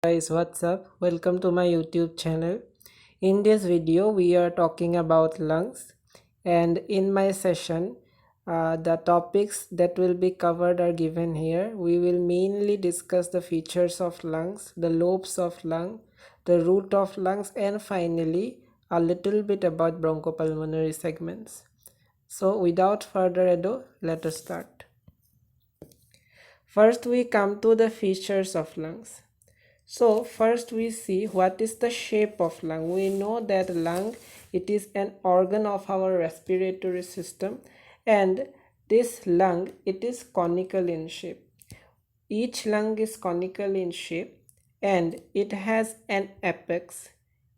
Guys, what's up? Welcome to my YouTube channel. In this video we are talking about lungs, and in my session the topics that will be covered are given here. We will mainly discuss the features of lungs, the lobes of lung, the root of lungs, and finally a little bit about bronchopulmonary segments. So without further ado, let us start. First we come to the features of lungs. So first we see what is the shape of lung. We know that lung, it is an organ of our respiratory system, and this lung, it is conical in shape. Each lung is conical in shape and it has an apex,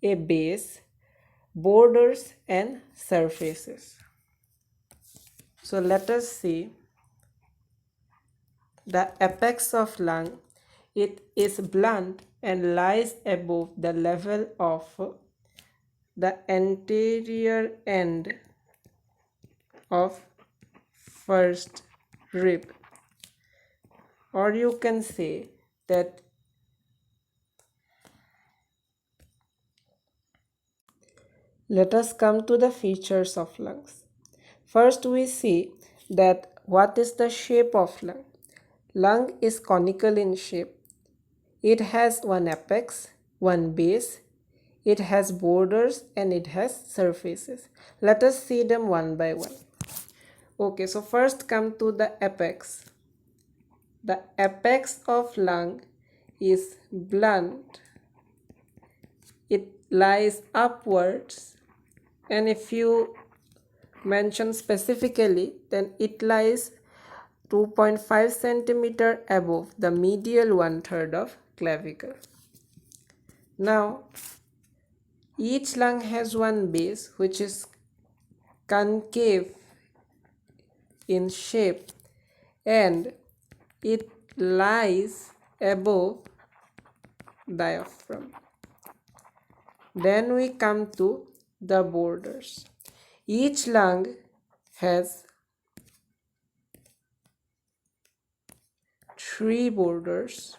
a base, borders and surfaces. So let us see the apex of lung. It is blunt and lies above the level of the anterior end of first rib, or you can say that let us come to the features of lungs. First we see that what is the shape of lung. Lung is conical in shape. It has one apex, one base, it has borders and it has surfaces. Let us see them one by one. Okay, so first come to the apex. The apex of lung is blunt. It lies upwards, and if you mention specifically, then it lies 2.5 centimeter above the medial 1/3 of clavicle. Now each lung has one base which is concave in shape and it lies above diaphragm. Then we come to the borders. Each lung has 3 borders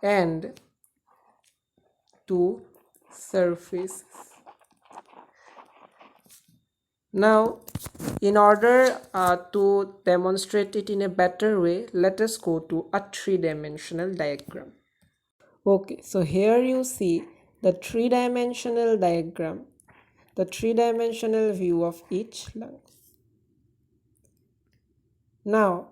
and 2 surfaces. Now, in order to demonstrate it in a better way, let us go to a 3-dimensional diagram. Okay, so here you see the 3-dimensional diagram, the 3-dimensional view of each lung. Now,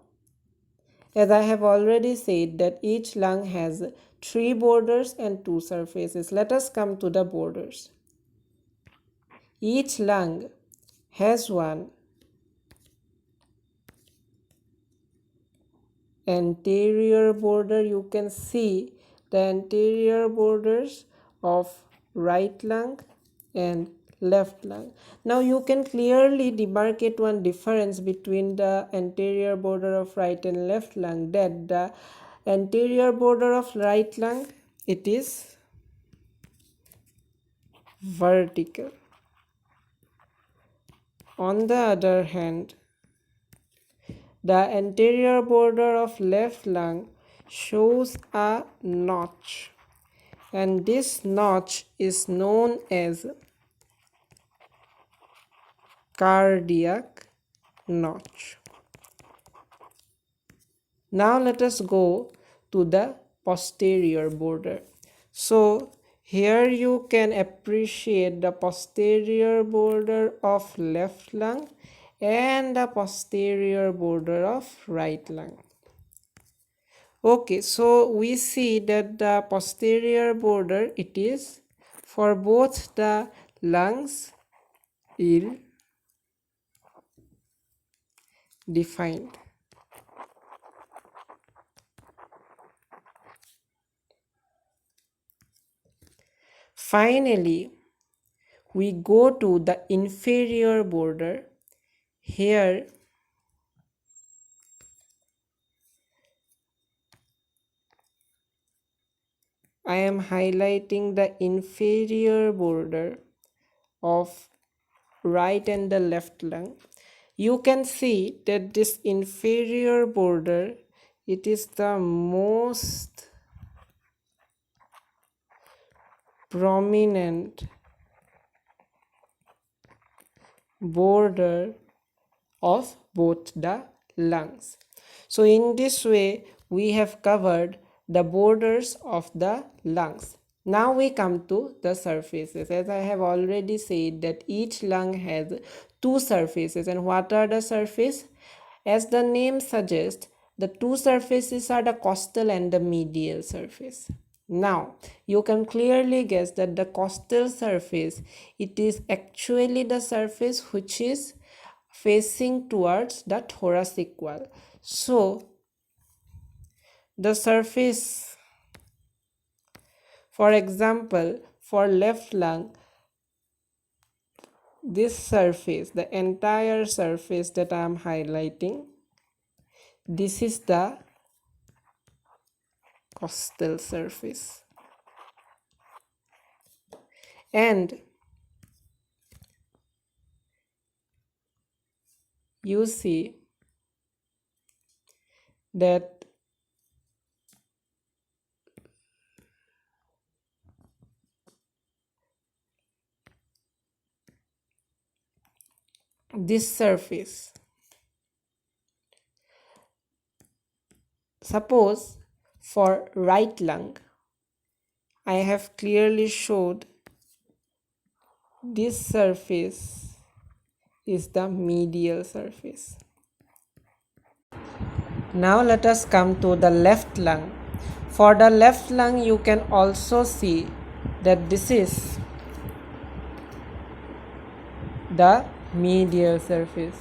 as I have already said that each lung has 3 borders and 2 surfaces. Let us come to the borders. Each lung has one anterior border. You can see the anterior borders of right lung and left lung. Now you can clearly demarcate one difference between the anterior border of right and left lung, that the anterior border of right lung, it is vertical. On the other hand, the anterior border of left lung shows a notch, and this notch is known as cardiac notch. Now let us go to the posterior border. So here you can appreciate the posterior border of left lung and the posterior border of right lung. Okay, so we see that the posterior border, it is for both the lungs ill defined. Finally, we go to the inferior border. Here I am highlighting the inferior border of right and the left lung. You can see that this inferior border It is the most prominent border of both the lungs. So in this way we have covered the borders of the lungs. Now we come to the surfaces. As I have already said that each lung has two surfaces. And what are the surfaces? As the name suggests, the two surfaces are the costal and the medial surface. Now you can clearly guess that the costal surface, it is actually the surface which is facing towards the thoracic wall. So the surface, for example, for left lung, this surface, the entire surface that I am highlighting, this is the costal surface. And you see that this surface, suppose for right lung, I have clearly showed this surface is the medial surface. Now let us come to the left lung. For the left lung, you can also see that this is the medial surface.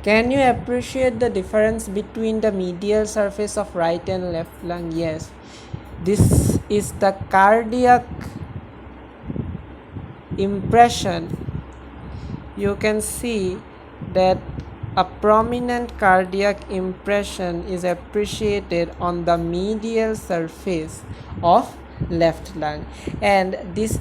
Can you appreciate the difference between the medial surface of right and left lung? Yes, this is the cardiac impression. You can see that a prominent cardiac impression is appreciated on the medial surface of left lung, and this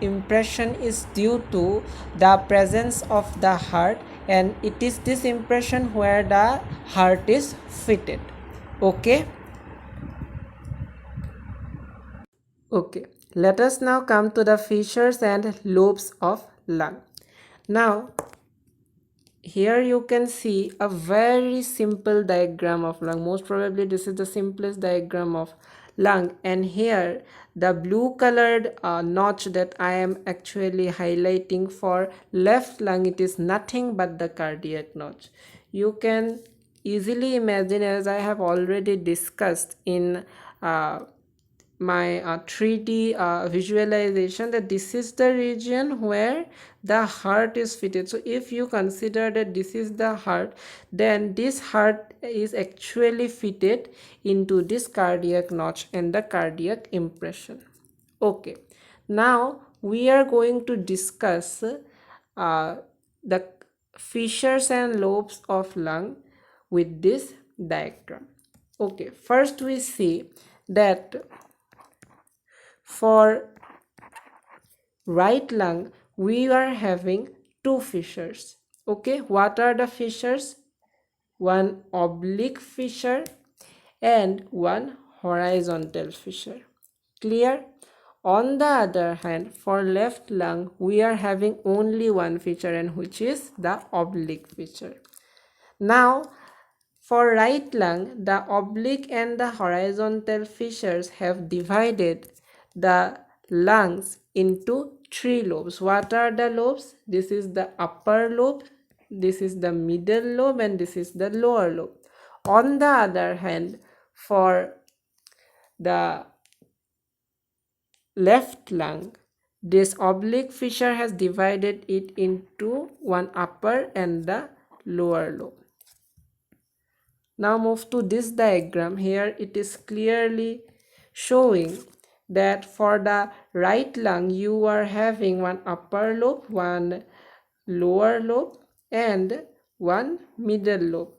impression is due to the presence of the heart, and it is this impression where the heart is fitted. Okay, let us now come to the fissures and lobes of lung. Now here you can see a very simple diagram of lung. Most probably this is the simplest diagram of lung, and here the blue colored notch that I am actually highlighting for left lung, it is nothing but the cardiac notch. You can easily imagine, as I have already discussed in my 3D visualization, that this is the region where the heart is fitted. So if you consider that this is the heart, then this heart is actually fitted into this cardiac notch and the cardiac impression. Okay, now we are going to discuss the fissures and lobes of lung with this diagram. Okay, first we see that for right lung, we are having two fissures. Okay, what are the fissures? One oblique fissure and one horizontal fissure. Clear? On the other hand, for left lung, we are having only one fissure, and which is the oblique fissure. Now, for right lung, the oblique and the horizontal fissures have divided the lungs into three lobes. What are the lobes? This is the upper lobe, this is the middle lobe, and this is the lower lobe. On the other hand, for the left lung, this oblique fissure has divided it into one upper and the lower lobe. Now move to this diagram. Here it is clearly showing that for the right lung, you are having one upper lobe, one lower lobe, and one middle lobe,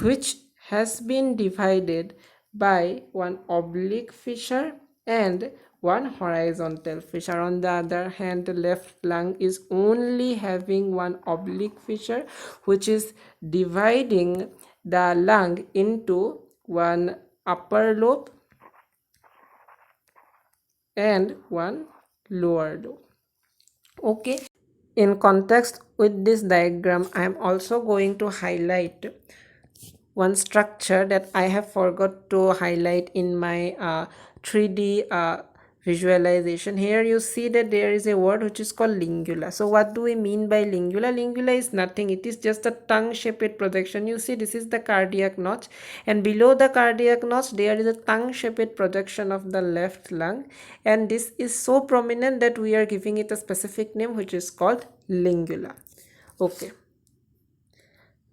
which has been divided by one oblique fissure and one horizontal fissure. On the other hand, the left lung is only having one oblique fissure, which is dividing the lung into one upper lobe and one lower lobe. Okay, in context with this diagram, I am also going to highlight one structure that I have forgot to highlight in my 3D visualization. Here you see that there is a word which is called lingula. So what do we mean by lingula? Lingula is nothing, it is just a tongue shaped projection. You see, this is the cardiac notch, and below the cardiac notch there is a tongue shaped projection of the left lung, and this is so prominent that we are giving it a specific name which is called lingula. Okay,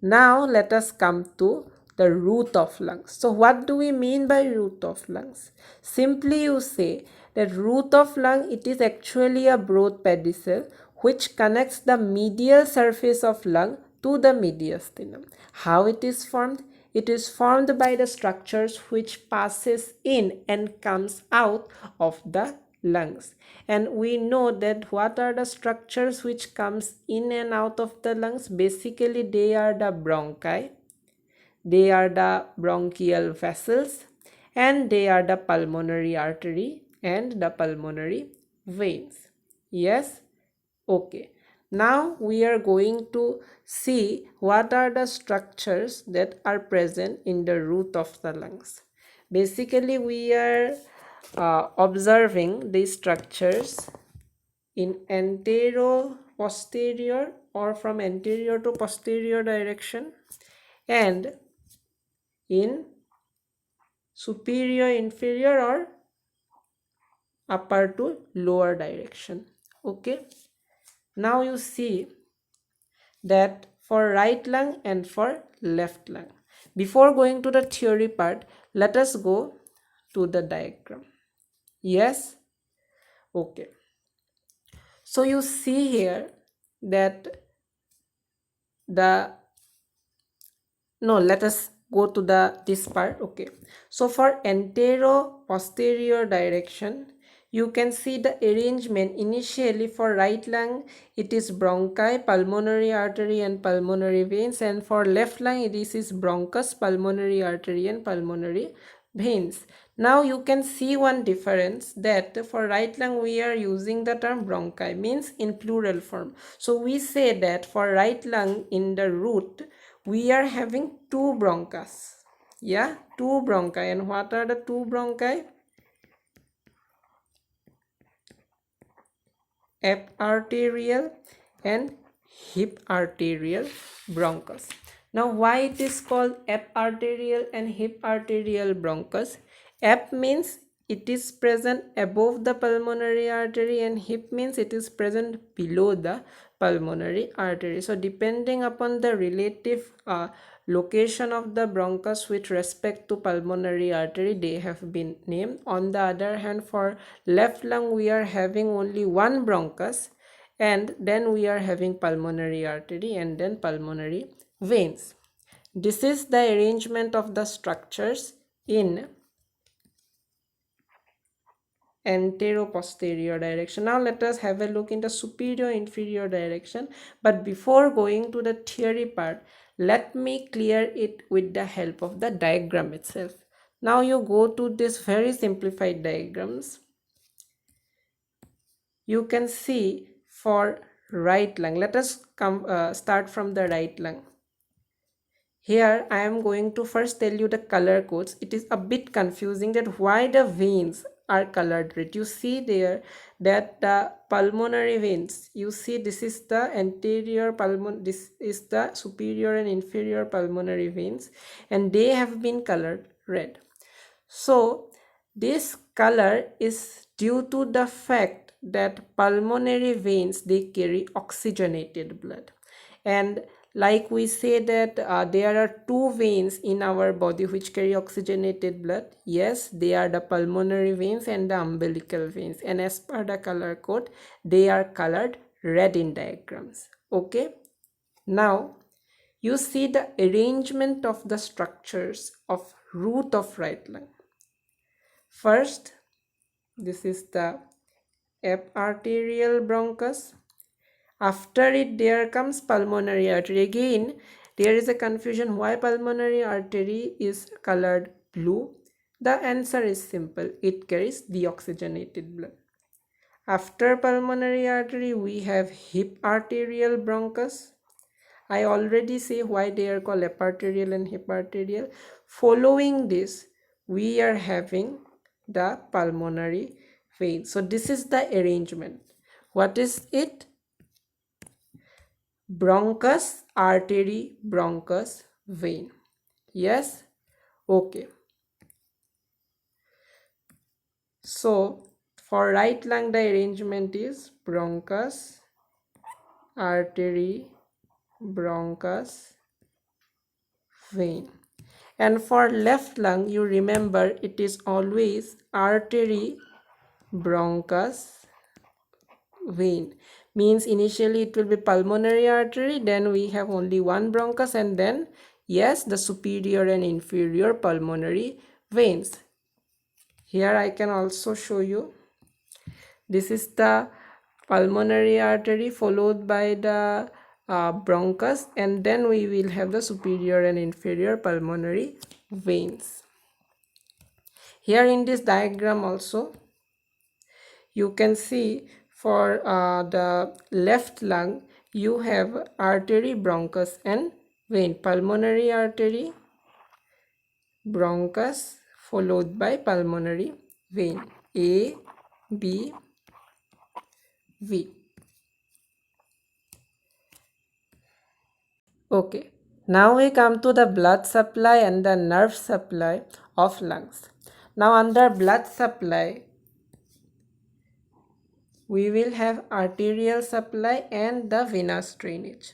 now let us come to the root of lungs. So what do we mean by root of lungs? Simply you say that root of lung, it is actually a broad pedicel which connects the medial surface of lung to the mediastinum. How it is formed? It is formed by the structures which passes in and comes out of the lungs. And we know that what are the structures which comes in and out of the lungs? Basically they are the bronchi, they are the bronchial vessels, and they are the pulmonary artery and the pulmonary veins. Yes? Okay. Now we are going to see what are the structures that are present in the root of the lungs. Basically we are observing these structures in antero-posterior or from anterior to posterior direction, and in superior inferior or upper to lower direction. Okay, now you see that for right lung and for left lung. Before going to the theory part, let us go to the diagram. Yes? Okay. So you see here that let us go to this part. Okay, so for antero posterior direction, you can see the arrangement. Initially for right lung it is bronchi, pulmonary artery and pulmonary veins, and for left lung this is bronchus, pulmonary artery and pulmonary veins. Now you can see one difference, that for right lung we are using the term bronchi, means in plural form. So we say that for right lung in the root we are having two bronchus. Yeah, two bronchi. And what are the two bronchi? Eparterial and hip arterial bronchus. Now why it is called eparterial and hip arterial bronchus? Ep means it is present above the pulmonary artery, and hip means it is present below the pulmonary artery. So depending upon the relative location of the bronchus with respect to pulmonary artery, they have been named. On the other hand, for left lung we are having only one bronchus, and then we are having pulmonary artery and then pulmonary veins. This is the arrangement of the structures in antero-posterior direction. Now let us have a look in the superior-inferior direction. But before going to the theory part, let me clear it with the help of the diagram itself. Now you go to this very simplified diagrams. You can see for right lung. Let us start from the right lung. Here I am going to first tell you the color codes. It is a bit confusing that why the veins are colored red. You see there that the pulmonary veins, you see this is the anterior pulmonary, this is the superior and inferior pulmonary veins, and they have been colored red. So this color is due to the fact that pulmonary veins, they carry oxygenated blood. And like we say that there are two veins in our body which carry oxygenated blood. Yes, they are the pulmonary veins and the umbilical veins, and as per the color code they are colored red in diagrams. Okay, now you see the arrangement of the structures of root of right lung. First, this is the eparterial bronchus. After it there comes pulmonary artery. Again there is a confusion why pulmonary artery is colored blue. The answer is simple. It carries deoxygenated blood. After pulmonary artery, we have hip arterial bronchus. I already say why they are called eparterial and hyparterial. Following this, we are having the pulmonary vein. So this is the arrangement. What is it? Bronchus, artery, bronchus, vein. Yes? Okay. So for right lung, the arrangement is bronchus, artery, bronchus, vein. And for left lung, you remember it is always artery, bronchus, vein. Means initially it will be pulmonary artery, then we have only one bronchus, and then yes, the superior and inferior pulmonary veins. Here I can also show you. This is the pulmonary artery followed by the bronchus, and then we will have the superior and inferior pulmonary veins. Here in this diagram also you can see for the left lung you have artery, bronchus and vein. Pulmonary artery, bronchus followed by pulmonary vein, A, B, V. Okay, now we come to the blood supply and the nerve supply of lungs. Now under blood supply, we will have arterial supply and the venous drainage.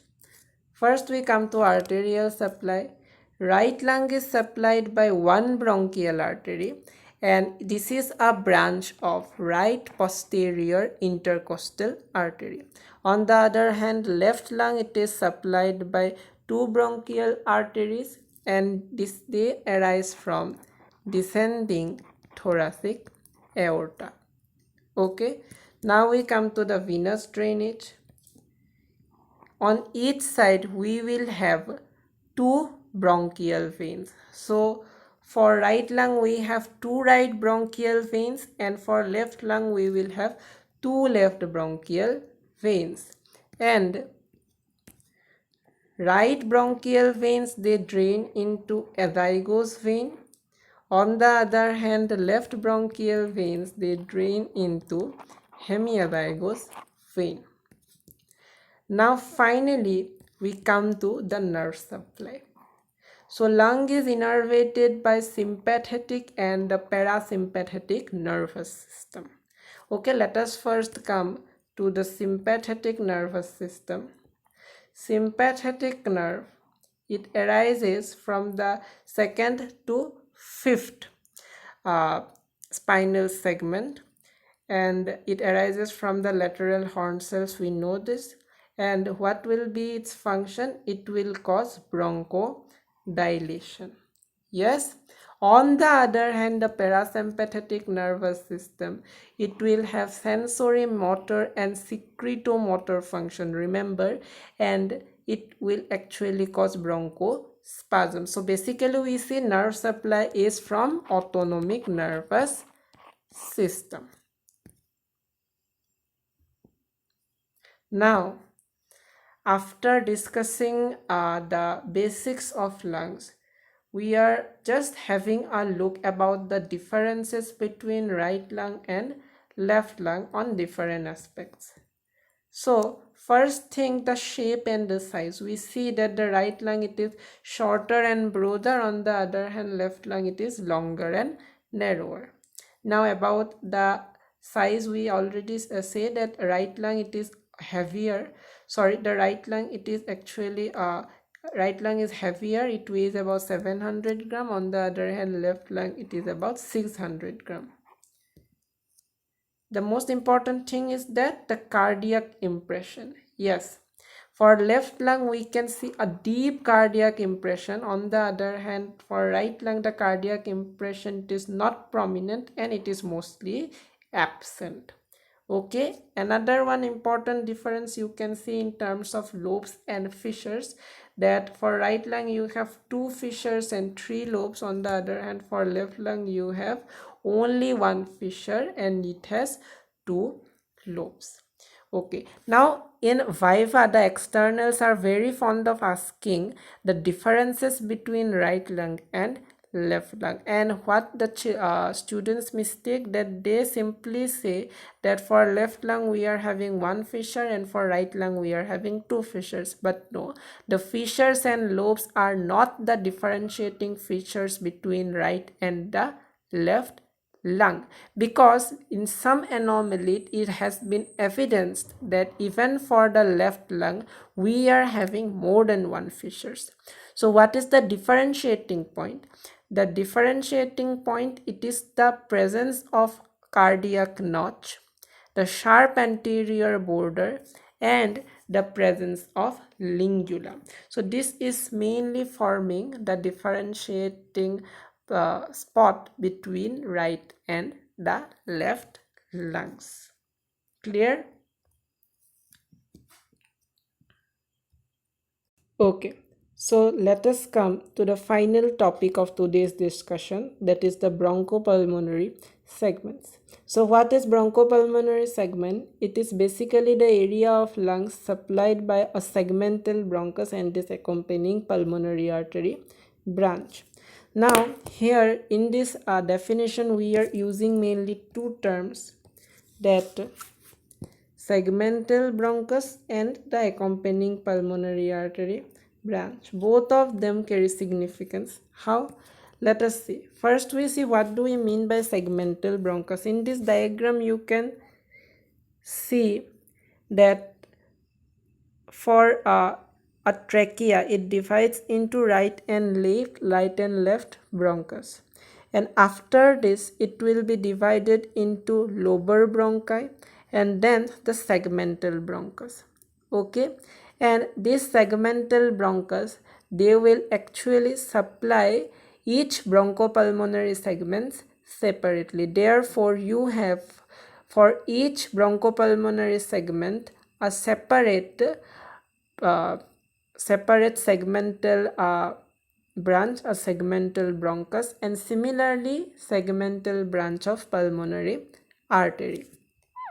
First we come to arterial supply. Right lung is supplied by one bronchial artery, and this is a branch of right posterior intercostal artery. On the other hand, left lung, it is supplied by two bronchial arteries, and they arise from descending thoracic aorta. Okay, now we come to the venous drainage. On each side we will have two bronchial veins. So for right lung we have two right bronchial veins, and for left lung we will have two left bronchial veins. And right bronchial veins, they drain into azygos vein. On the other hand, left bronchial veins, they drain into hemiazygos vein. Now finally we come to the nerve supply. So lung is innervated by sympathetic and the parasympathetic nervous system. Okay, let us first come to the sympathetic nervous system. Sympathetic nerve, it arises from the second to fifth spinal segment, and it arises from the lateral horn cells. We know this. And what will be its function? It will cause bronchodilation. Yes. On the other hand, the parasympathetic nervous system, it will have sensory motor and secretomotor function, remember, and it will actually cause bronchospasm. So basically we see nerve supply is from autonomic nervous system. Now, after discussing the basics of lungs, we are just having a look about the differences between right lung and left lung on different aspects. So first thing, the shape and the size. We see that the right lung, it is shorter and broader. On the other hand, left lung, it is longer and narrower. Now about the size, we already say that right lung, it is heavier. Sorry, the right lung, it is actually right lung is heavier. It weighs about 700 gram. On the other hand, left lung, it is about 600 gram. The most important thing is that the cardiac impression. Yes, for left lung we can see a deep cardiac impression. On the other hand, for right lung, the cardiac impression is not prominent and it is mostly absent. Okay, another one important difference you can see in terms of lobes and fissures, that for right lung you have 2 fissures and 3 lobes. On the other hand, for left lung you have only 1 fissure and it has 2 lobes. Okay, now in Viva, the externals are very fond of asking the differences between right lung and left lung, and what the students mistake, that they simply say that for left lung we are having 1 fissure and for right lung we are having 2 fissures. But no, the fissures and lobes are not the differentiating features between right and the left lung, because in some anomaly it has been evidenced that even for the left lung we are having more than 1 fissures. So what is the differentiating point? The differentiating point, it is the presence of cardiac notch, the sharp anterior border, and the presence of lingula. So this is mainly forming the differentiating spot between right and the left lungs. Clear? Okay, so let us come to the final topic of today's discussion, that is the bronchopulmonary segments. So what is bronchopulmonary segment? It is basically the area of lungs supplied by a segmental bronchus and this accompanying pulmonary artery branch. Now here in this definition we are using mainly two terms, that segmental bronchus and the accompanying pulmonary artery branch. Both of them carry significance. How? Let us see. First we see what do we mean by segmental bronchus. In this diagram you can see that for a trachea it divides into right and left bronchus, and after this it will be divided into lobar bronchi and then the segmental bronchus. Okay, and this segmental bronchus, they will actually supply each bronchopulmonary segments separately. Therefore you have for each bronchopulmonary segment a separate segmental branch, a segmental bronchus, and similarly segmental branch of pulmonary artery.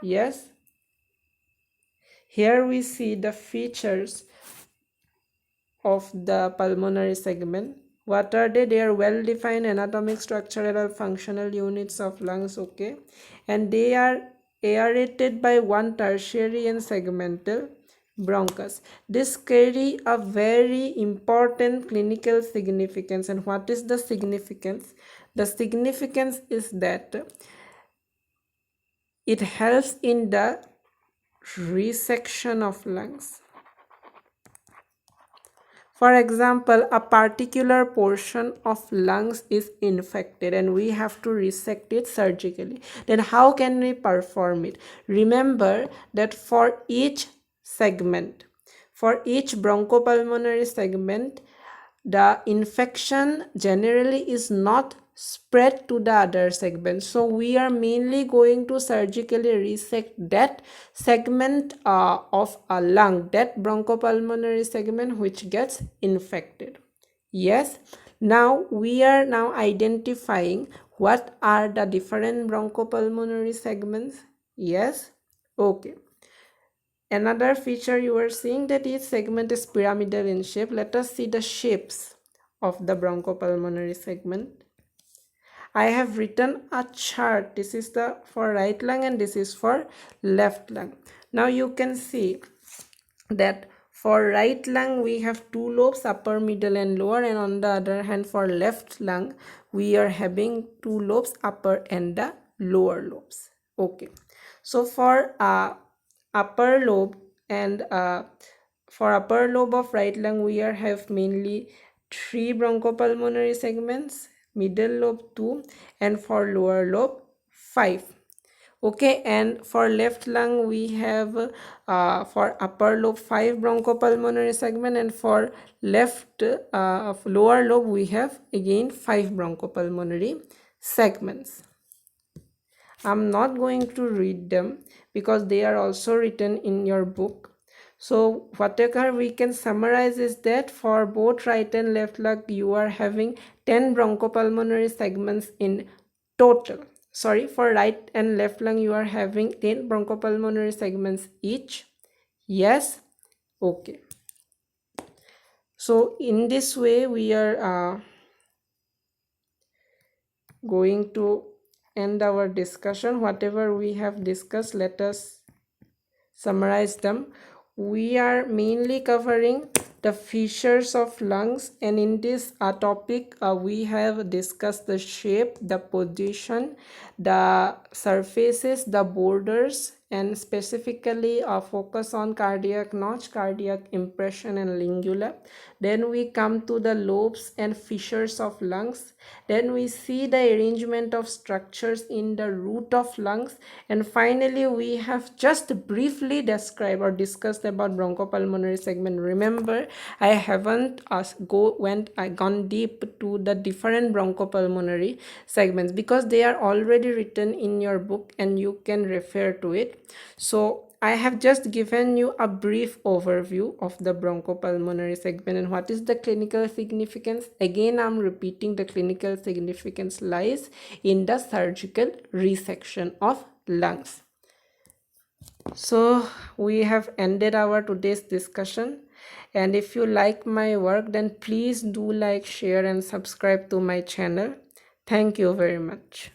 Yes, here we see the features of the pulmonary segment. What are they? They are well-defined anatomic, structural, functional units of lungs. Okay, and they are aerated by one tertiary and segmental bronchus. This carry a very important clinical significance. And what is the significance? The significance is that it helps in the resection of lungs. For example, a particular portion of lungs is infected and we have to resect it surgically. Then how can we perform it? Remember that for each segment, for each bronchopulmonary segment, the infection generally is not spread to the other segments. So we are mainly going to surgically resect that segment of a lung, that bronchopulmonary segment which gets infected. Yes, now we are now identifying what are the different bronchopulmonary segments. Yes, okay. Another feature you are seeing, that each segment is pyramidal in shape. Let us see the shapes of the bronchopulmonary segment. I have written a chart. This is the for right lung and this is for left lung. Now you can see that for right lung we have two lobes, upper, middle and lower, and on the other hand for left lung we are having two lobes, upper and the lower lobes. Okay, so for upper lobe and for upper lobe of right lung we are have mainly 3 bronchopulmonary segments, middle lobe 2, and for lower lobe 5. Okay, and for left lung we have for upper lobe 5 bronchopulmonary segment, and for left lower lobe we have again 5 bronchopulmonary segments. I'm not going to read them because they are also written in your book. So whatever we can summarize is that for both right and left lung, you are having 10 bronchopulmonary segments in total. Sorry, for right and left lung, you are having 10 bronchopulmonary segments each. Yes? Okay. So in this way, we are going to end our discussion. Whatever we have discussed, let us summarize them. We are mainly covering the fissures of lungs, and in this topic we have discussed the shape, the position, the surfaces, the borders, and specifically focus on cardiac notch, cardiac impression, and lingula. Then we come to the lobes and fissures of lungs. Then we see the arrangement of structures in the root of lungs, and finally we have just briefly described or discussed about bronchopulmonary segment. Remember, I haven't gone deep to the different bronchopulmonary segments because they are already written in your book and you can refer to it. So I have just given you a brief overview of the bronchopulmonary segment and what is the clinical significance. Again, I'm repeating, the clinical significance lies in the surgical resection of lungs. So we have ended our today's discussion, and if you like my work, then please do like, share, and subscribe to my channel. Thank you very much.